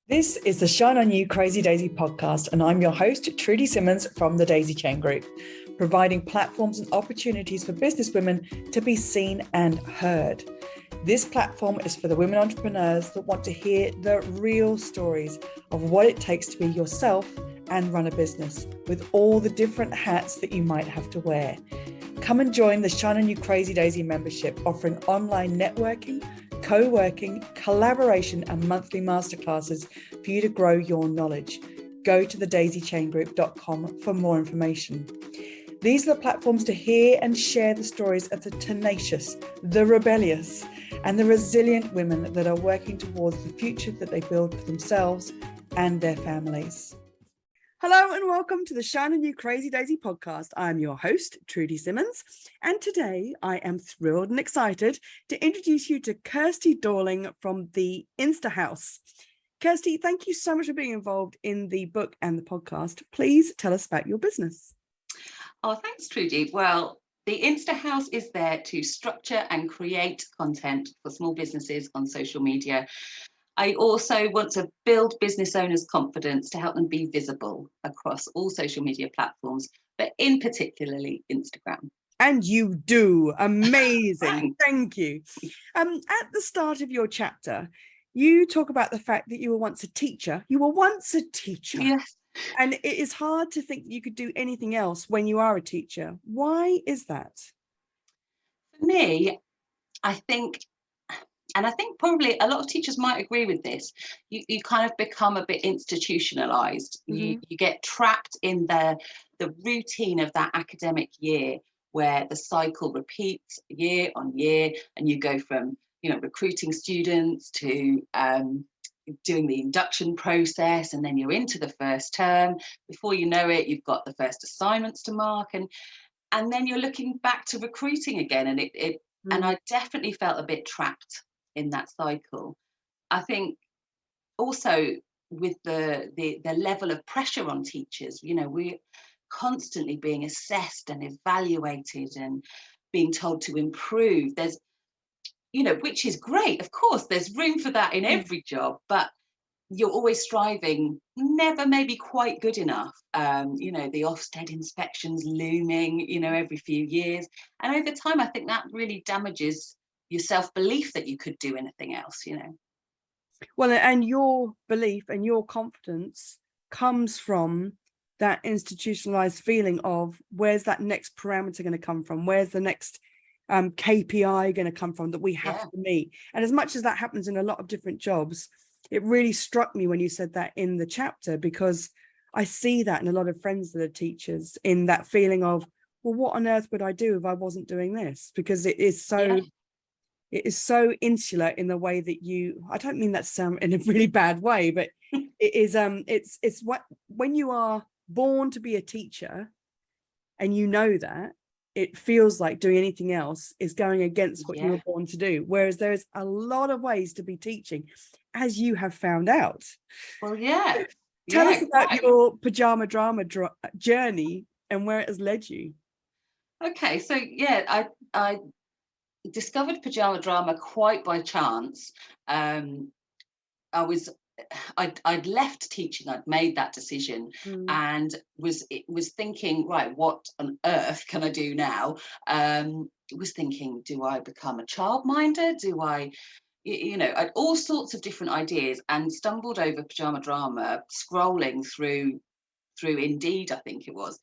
This is the Shine On You Crazy Daisy podcast, and I'm your host, Trudy Simmons from the Daisy Chain Group, providing platforms and opportunities for businesswomen to be seen and heard. This platform is for the women entrepreneurs that want to hear the real stories of what it takes to be yourself and run a business with all the different hats that you might have to wear. Come and join the Shine On You Crazy Daisy membership, offering online networking, co-working, collaboration and monthly masterclasses for you to grow your knowledge. Go to thedaisychaingroup.com for more information. These are the platforms to hear and share the stories of the tenacious, the rebellious, and the resilient women that are working towards the future that they build for themselves and their families. Hello and welcome to the Shine On You Crazy Daisy podcast. I'm your host, Trudy Simmons, and today I am thrilled and excited to introduce you to Kirsty Dorling from the Insta House. Kirsty, thank you so much for being involved in the book and the podcast. Please tell us about your business. Oh, thanks, Trudy. Well, the Insta House is there to structure and create content for small businesses on social media. I also want to build business owners' confidence to help them be visible across all social media platforms, but in particularly Instagram. And you do. Amazing. Thank you. At the start of your chapter, you talk about the fact that you were once a teacher. You were once a teacher. Yes. And it is hard to think that you could do anything else when you are a teacher. Why is that? For me, I think probably a lot of teachers might agree with this. You kind of become a bit institutionalized. Mm-hmm. You get trapped in the routine of that academic year where the cycle repeats year on year, and you go from recruiting students to doing the induction process, and then you're into the first term. Before you know it, you've got the first assignments to mark, and then you're looking back to recruiting again, and and I definitely felt a bit trapped in that cycle. I think also with the level of pressure on teachers, we're constantly being assessed and evaluated and being told to improve. There's, which is great. Of course, there's room for that in every job, but you're always striving, never maybe quite good enough. The Ofsted inspections looming, every few years. And over time, I think that really damages your self-belief that you could do anything else, Well, and your belief and your confidence comes from that institutionalized feeling of where's that next parameter going to come from? Where's the next KPI going to come from that we have to meet? And as much as that happens in a lot of different jobs, it really struck me when you said that in the chapter, because I see that in a lot of friends that are teachers, in that feeling of, well, what on earth would I do if I wasn't doing this? Because it is so it is so insular in the way that I don't mean that to sound in a really bad way, but it is it's what when you are born to be a teacher and that, it feels like doing anything else is going against what you were born to do. Whereas there's a lot of ways to be teaching, as you have found out. Well, Tell us about your pajama drama journey and where it has led you. Okay, so I discovered pajama drama quite by chance. I'd left teaching. I'd made that decision and was thinking, right, what on earth can I do now? Was thinking, do I become a childminder? Do I, I all sorts of different ideas, and stumbled over pajama drama scrolling through Indeed, I think it was.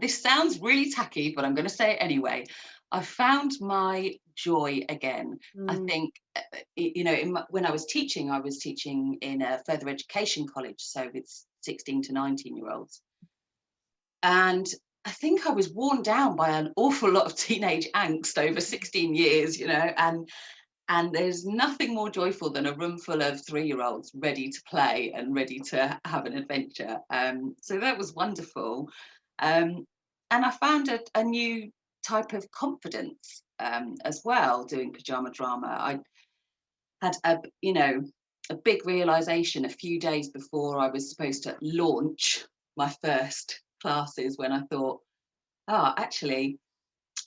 This sounds really tacky, but I'm going to say it anyway. I found my joy again. I think, when I was teaching in a further education college, so with 16 to 19-year-olds. And I think I was worn down by an awful lot of teenage angst over 16 years, and there's nothing more joyful than a room full of 3-year-olds ready to play and ready to have an adventure. So that was wonderful. And I found a new type of confidence as well doing pajama drama. I had a big realization a few days before I was supposed to launch my first classes, when I thought, actually,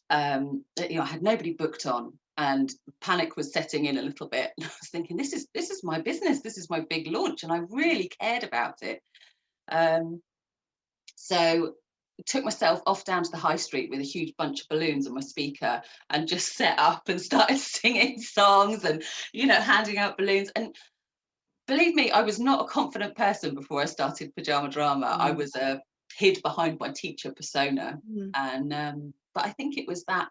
I had nobody booked on. and panic was setting in a little bit. I was thinking, this is my business, this is my big launch, and I really cared about it. So took myself off down to the high street with a huge bunch of balloons and my speaker, and just set up and started singing songs and, you know, handing out balloons. And believe me, I was not a confident person before I started Pajama Drama. I was hid behind my teacher persona. And but I think it was that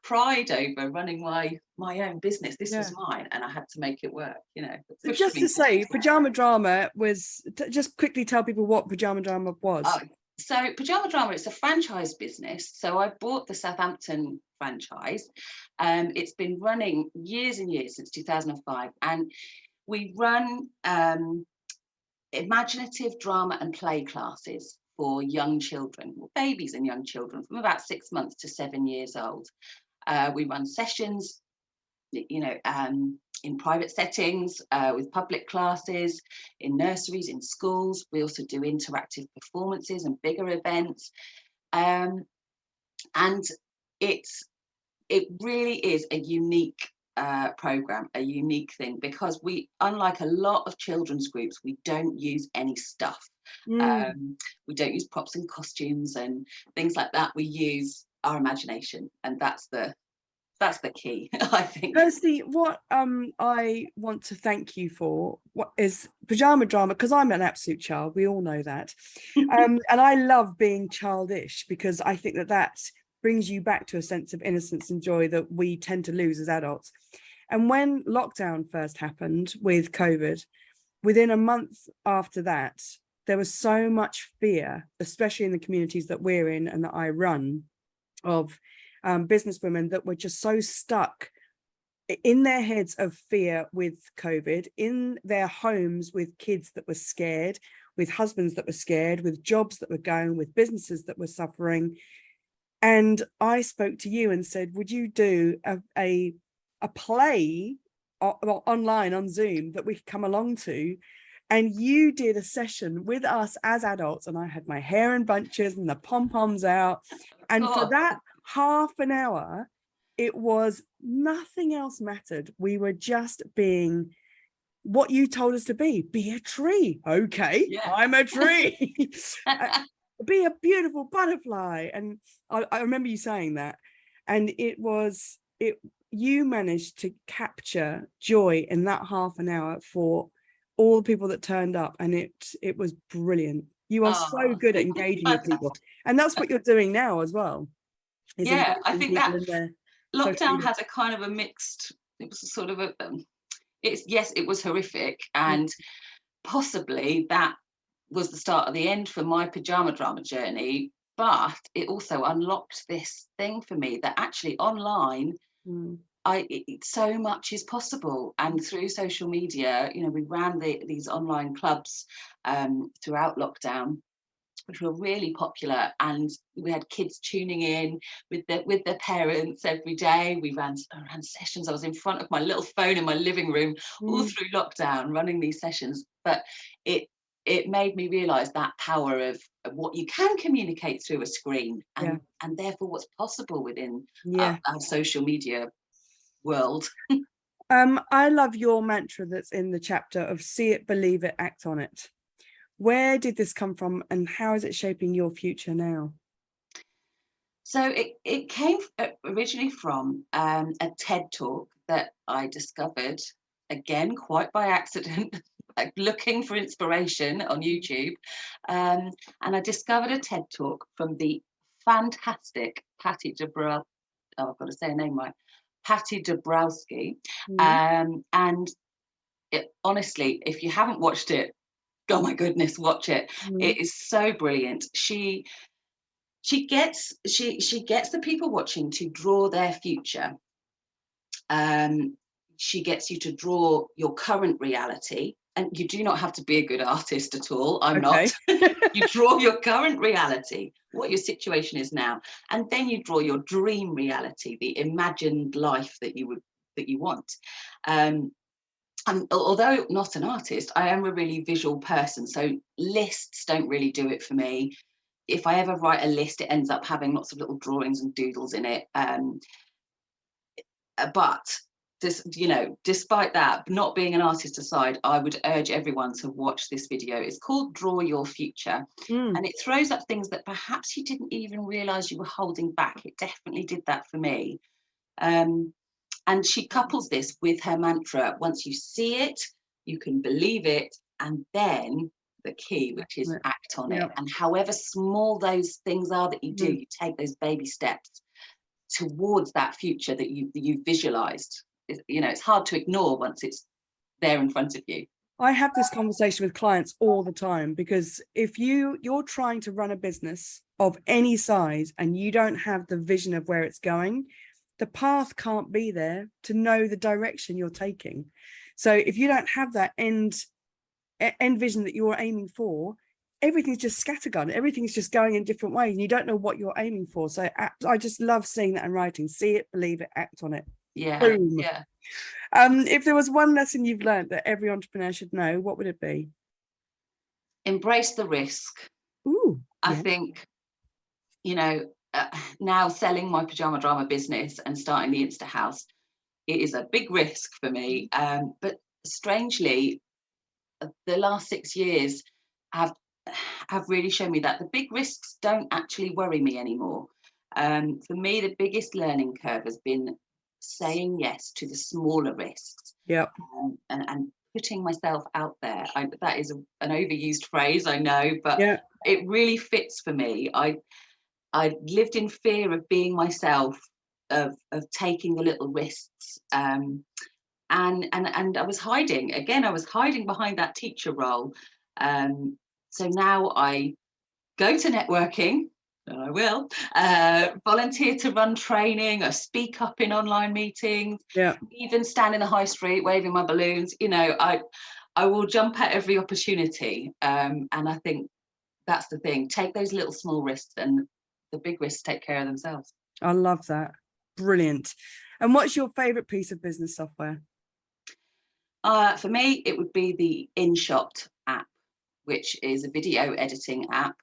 pride over running my own business. This was mine, and I had to make it work, you know. So just to say, Pajama Drama was, just quickly tell people what Pajama Drama was. So Pajama Drama, it's a franchise business. So I bought the Southampton franchise. It's been running years and years, since 2005, and we run imaginative drama and play classes for young children, babies and young children from about 6 months to 7 years old. We run sessions, you know, in private settings, with public classes, in nurseries, in schools. We also do interactive performances and bigger events. And it really is a unique program, a unique thing, because we, unlike a lot of children's groups, we don't use any stuff. We don't use props and costumes and things like that. We use our imagination, and that's the key, I think. Kirsty, what I want to thank you for what is Pajama Drama, because I'm an absolute child, we all know that. And I love being childish, because I think that brings you back to a sense of innocence and joy that we tend to lose as adults. And when lockdown first happened with COVID, within a month after that, there was so much fear, especially in the communities that we're in and that I run, of businesswomen that were just so stuck in their heads of fear with COVID, in their homes with kids that were scared, with husbands that were scared, with jobs that were going, with businesses that were suffering. And I spoke to you and said, would you do a play online on Zoom that we could come along to? And you did a session with us as adults, and I had my hair in bunches and the pom-poms out. And for that half an hour, it was nothing else mattered. We were just being what you told us to be a tree. Okay, I'm a tree. Be a beautiful butterfly. And I remember you saying that. And you managed to capture joy in that half an hour for all the people that turned up, and it was brilliant. You are so good at engaging with people, and that's what you're doing now as well. Yeah, I think that lockdown had a kind of a mixed, it was a sort of it was horrific, and possibly that was the start of the end for my Pajama Drama journey, but it also unlocked this thing for me that actually online so much is possible. And through social media, you know, we ran these online clubs throughout lockdown, which were really popular, and we had kids tuning in with their parents every day. We ran sessions. I was in front of my little phone in my living room all through lockdown running these sessions. But it made me realize that power of what you can communicate through a screen, and therefore what's possible within our social media world. I love your mantra that's in the chapter of see it, believe it, act on it. Where did this come from, and how is it shaping your future now? So it came originally from a TED talk that I discovered, again, quite by accident, like looking for inspiration on YouTube. And I discovered a TED talk from the fantastic Patty Dabrowski. Oh, I've got to say her name right. Patty Dabrowski. And honestly, if you haven't watched it, oh my goodness, watch it. It is so brilliant. She gets the people watching to draw their future. She gets you to draw your current reality, and you do not have to be a good artist at all. I'm not. You draw your current reality, what your situation is now, and then you draw your dream reality, the imagined life that you want. And although not an artist, I am a really visual person, so lists don't really do it for me. If I ever write a list, it ends up having lots of little drawings and doodles in it. but this, despite that, not being an artist aside, I would urge everyone to watch this video. It's called Draw Your Future, and it throws up things that perhaps you didn't even realize you were holding back. It definitely did that for me. And she couples this with her mantra: once you see it, you can believe it, and then the key, which is act on it. And however small those things are that you do, you take those baby steps towards that future that you visualized. It's hard to ignore once it's there in front of you. I have this conversation with clients all the time, because if you're trying to run a business of any size and you don't have the vision of where it's going, the path can't be there to know the direction you're taking. So if you don't have that end vision that you're aiming for, everything's just scattergun. Everything's just going in different ways, and you don't know what you're aiming for. So I just love seeing that in writing. See it, believe it, act on it. Yeah. Boom. Yeah. If there was one lesson you've learned that every entrepreneur should know, what would it be? Embrace the risk. Ooh, I think, now selling my pajama drama business and starting the Insta House, it is a big risk for me. But strangely, the last 6 years have really shown me that the big risks don't actually worry me anymore. For me, the biggest learning curve has been saying yes to the smaller risks. Yep. And putting myself out there. That is an overused phrase, I know, but it really fits for me. I lived in fear of being myself, of taking the little risks, and I was hiding. Again, I was hiding behind that teacher role. So now I go to networking, and I will volunteer to run training, I speak up in online meetings, even stand in the high street waving my balloons. I will jump at every opportunity, and I think that's the thing. Take those little small risks, and the big risks take care of themselves. I love that. Brilliant. And what's your favorite piece of business software? For me, it would be the InShot app, which is a video editing app.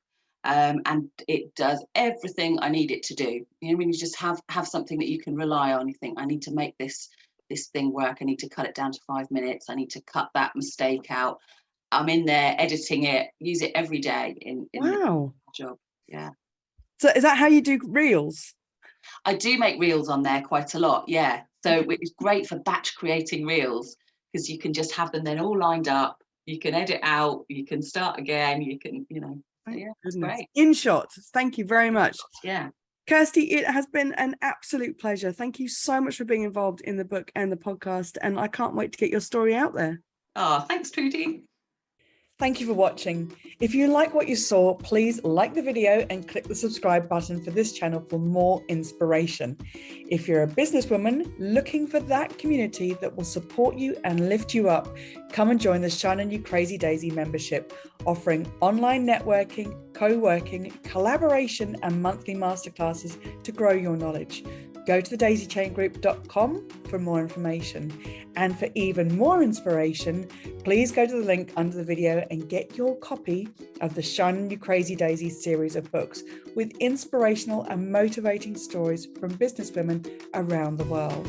And it does everything I need it to do. When you just have something that you can rely on, you think, I need to make this thing work. I need to cut it down to 5 minutes. I need to cut that mistake out. I'm in there editing it, use it every day in Wow. the job. Yeah. So is that how you do reels? I do make reels on there quite a lot. Yeah. So it's great for batch creating reels, because you can just have them then all lined up. You can edit out, you can start again, you can, yeah, it's great. InShot, thank you very much. Yeah. Kirsty, it has been an absolute pleasure. Thank you so much for being involved in the book and the podcast, and I can't wait to get your story out there. Oh, thanks, Trudy. Thank you for watching. If you like what you saw, please like the video and click the subscribe button for this channel for more inspiration. If you're a businesswoman looking for that community that will support you and lift you up, come and join the Shine On You Crazy Daisy membership, offering online networking, co-working, collaboration, and monthly masterclasses to grow your knowledge. Go to thedaisychaingroup.com for more information. And for even more inspiration, please go to the link under the video and get your copy of the Shine On You Crazy Daisy series of books with inspirational and motivating stories from businesswomen around the world.